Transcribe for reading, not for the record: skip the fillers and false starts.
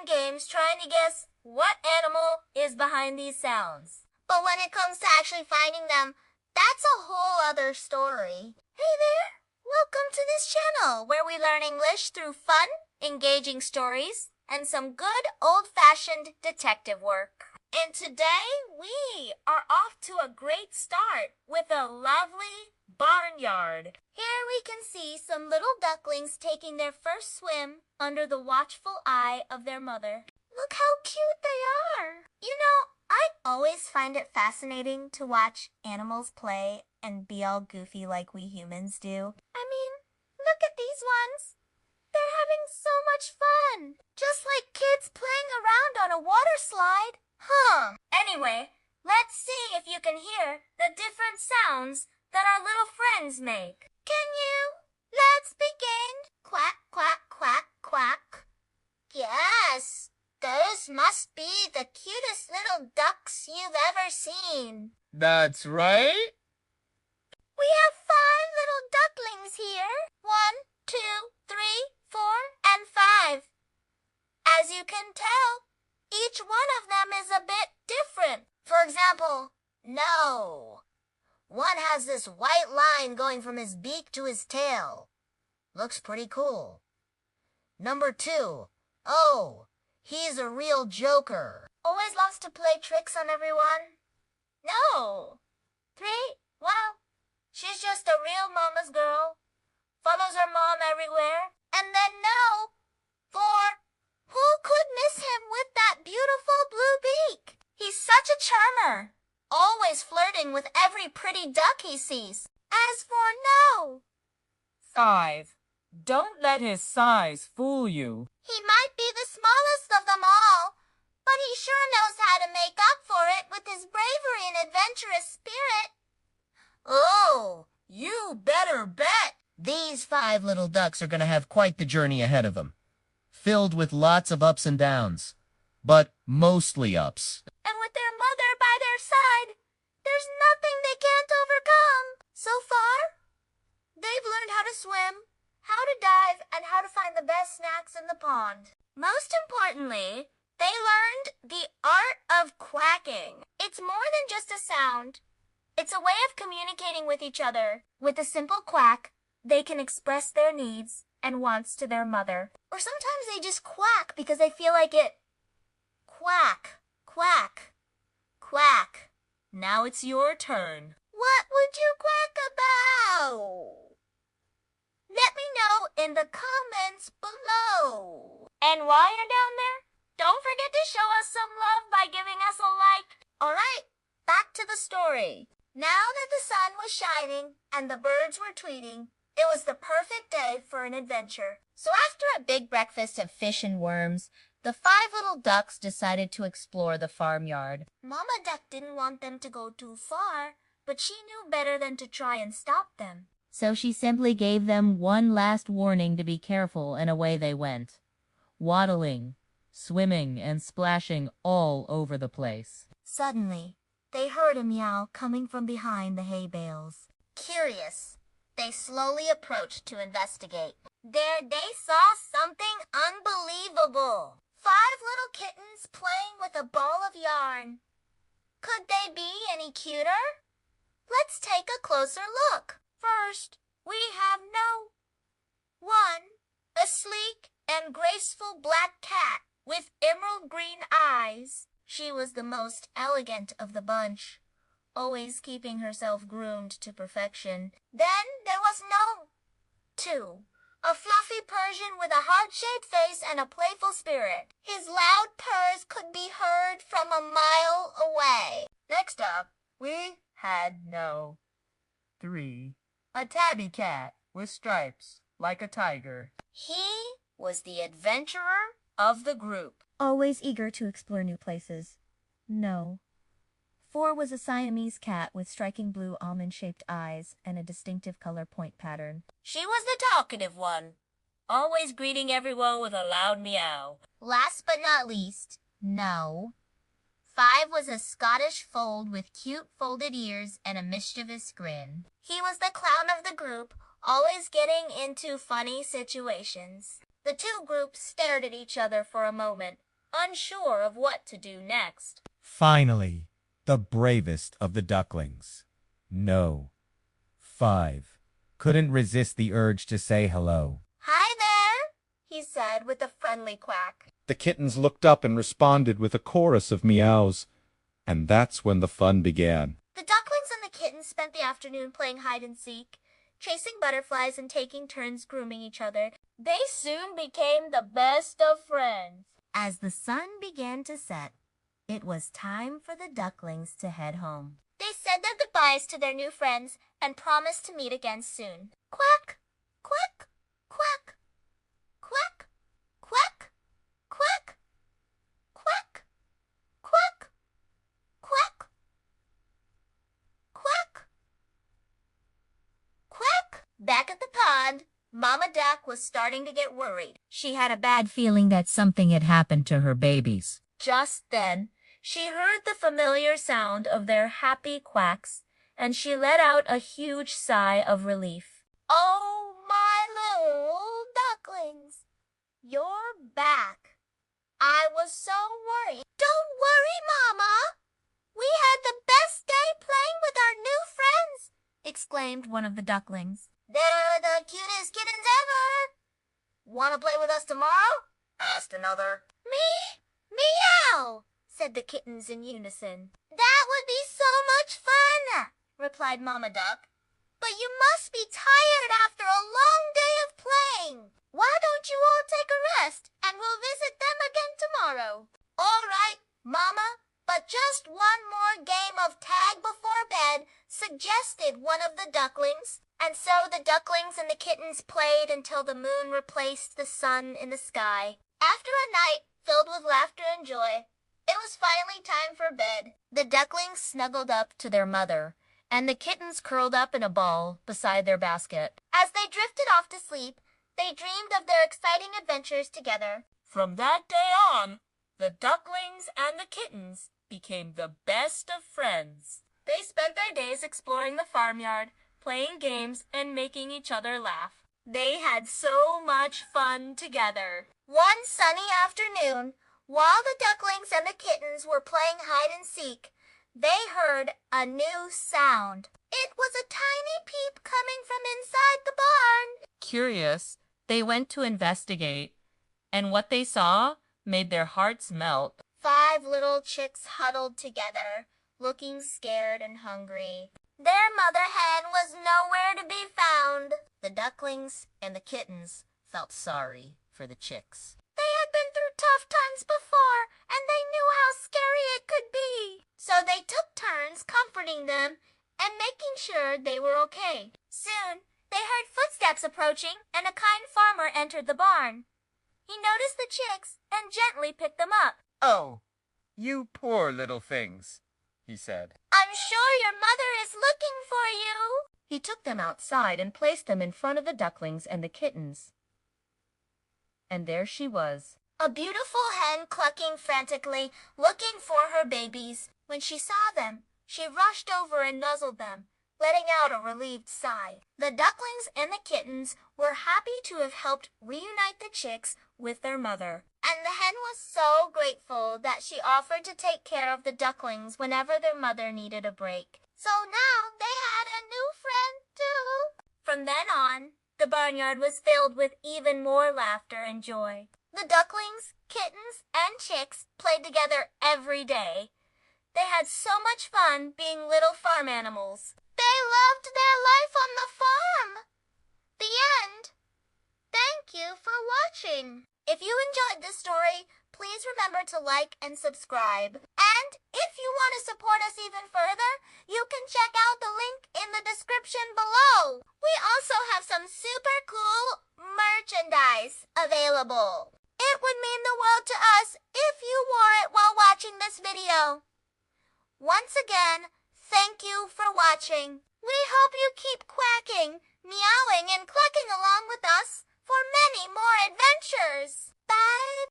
fun games trying to guess what animal is behind these sounds. But when it comes to actually finding them, that's a whole other story. Hey there! Welcome to this channel where we learn English through fun, engaging stories, and some good old-fashioned detective work. And today we are off to a great start with a lovely barnyard. Here we can see some little ducklings taking their first swim under the watchful eye of their mother. Look how cute they are! You know, I always find it fascinating to watch animals play and be all goofy like we humans do. I mean, look at these ones. They're having so much fun. Just like kids playing around on a water slide. Huh. Anyway, let's see if you can hear the different sounds that our little friends make. Can you? Let's begin. Quack, quack, quack, quack. Yes, those must be the cutest little ducks you've ever seen. That's right. We have 5 little ducklings here. 1, 2, 3, 4, and 5. As you can tell, each one of them is a bit different. For example, no. One has this white line going from his beak to his tail. Looks pretty cool. Number 2, oh, he's a real joker. Always loves to play tricks on everyone. No. 3, well, she's just a real mama's girl. Follows her mom everywhere. And then no. 4, who could miss him with that beautiful blue beak? He's such a charmer. Always flirting with every pretty duck he sees. As for no. 5. Don't let his size fool you. He might be the smallest of them all, but he sure knows how to make up for it with his bravery and adventurous spirit. Oh, you better bet. These 5 little ducks are going to have quite the journey ahead of them, filled with lots of ups and downs, but mostly ups. And with their mother by their side, there's nothing they can't overcome. So far, they've learned how to swim, how to dive, and how to find the best snacks in the pond. Most importantly, they learned the art of quacking. It's more than just a sound. It's a way of communicating with each other. With a simple quack, they can express their needs and wants to their mother. Or sometimes they just quack because they feel like it. Quack, quack, quack. Now it's your turn. What would you quack about? Let me know in the comments below. And while you're down there, don't forget to show us some love by giving us a like. Alright, back to the story. Now that the sun was shining and the birds were tweeting, it was the perfect day for an adventure. So after a big breakfast of fish and worms, the 5 little ducks decided to explore the farmyard. Mama Duck didn't want them to go too far, but she knew better than to try and stop them. So she simply gave them one last warning to be careful, and away they went, waddling, swimming, and splashing all over the place. Suddenly, they heard a meow coming from behind the hay bales. Curious, they slowly approached to investigate. There they saw something unbelievable. 5 little kittens playing with a ball of yarn. Could they be any cuter? Let's take a closer look. First, we have no 1, a sleek and graceful black cat with emerald green eyes. She was the most elegant of the bunch, always keeping herself groomed to perfection. Then there was no 2, a fluffy Persian with a heart-shaped face and a playful spirit. His loud purrs could be heard from a mile away. Next up, we had no 3, a tabby cat with stripes like a tiger. He was the adventurer of the group. Always eager to explore new places. No. 4 was a Siamese cat with striking blue almond-shaped eyes and a distinctive color point pattern. She was the talkative one, always greeting everyone with a loud meow. Last but not least, no. 5 was a Scottish fold with cute folded ears and a mischievous grin. He was the clown of the group, always getting into funny situations. The 2 groups stared at each other for a moment, unsure of what to do next. Finally, the bravest of the ducklings. No. 5. Couldn't resist the urge to say hello. Hi there, he said with a friendly quack. The kittens looked up and responded with a chorus of meows. And that's when the fun began. The ducklings and the kittens spent the afternoon playing hide and seek, chasing butterflies and taking turns grooming each other. They soon became the best of friends. As the sun began to set, it was time for the ducklings to head home. They said their goodbyes to their new friends and promised to meet again soon. Quack, quack, quack, quack, quack, quack, quack, quack, quack, quack, quack. Back at the pond, Mama Duck was starting to get worried. She had a bad feeling that something had happened to her babies. Just then, she heard the familiar sound of their happy quacks, and she let out a huge sigh of relief. Oh, my little ducklings, you're back. I was so worried. Don't worry, Mama. We had the best day playing with our new friends, exclaimed one of the ducklings. They're the cutest kittens ever. Want to play with us tomorrow? Asked another. Meow, said the kittens in unison. That would be so much fun, replied Mama Duck. But you must be tired after a long day of playing. Why don't you all take a rest and we'll visit them again tomorrow? All right, Mama, but just one more game of tag before bed, suggested one of the ducklings. And so the ducklings and the kittens played until the moon replaced the sun in the sky. After a night filled with laughter and joy, it was finally time for bed. The ducklings snuggled up to their mother, and the kittens curled up in a ball beside their basket. As they drifted off to sleep, they dreamed of their exciting adventures together. From that day on, the ducklings and the kittens became the best of friends. They spent their days exploring the farmyard, playing games, and making each other laugh. They had so much fun together. One sunny afternoon, while the ducklings and the kittens were playing hide and seek, they heard a new sound. It was a tiny peep coming from inside the barn. Curious, they went to investigate, and what they saw made their hearts melt. 5 little chicks huddled together, looking scared and hungry. Their mother hen was nowhere to be found. The ducklings and the kittens felt sorry for the chicks. They had been through tough times before, and they knew how scary it could be. So they took turns comforting them and making sure they were okay. Soon, they heard footsteps approaching, and a kind farmer entered the barn. He noticed the chicks and gently picked them up. Oh, you poor little things, he said. I'm sure your mother is looking for you. He took them outside and placed them in front of the ducklings and the kittens. And there she was. A beautiful hen clucking frantically, looking for her babies. When she saw them, she rushed over and nuzzled them, letting out a relieved sigh. The ducklings and the kittens were happy to have helped reunite the chicks with their mother. And the hen was so grateful that she offered to take care of the ducklings whenever their mother needed a break. So now they had a new friend too. From then on, the barnyard was filled with even more laughter and joy. The ducklings, kittens, and chicks played together every day. They had so much fun being little farm animals. They loved their life on the farm. The end. Thank you for watching. If you enjoyed this story, please remember to like and subscribe. And if you want to support us even further, you can check out the link in the description below. We also have some super cool merchandise available. It would mean the world to us if you wore it while watching this video. Once again, thank you for watching. We hope you keep quacking, meowing, and clucking along with us for many more adventures. Bye.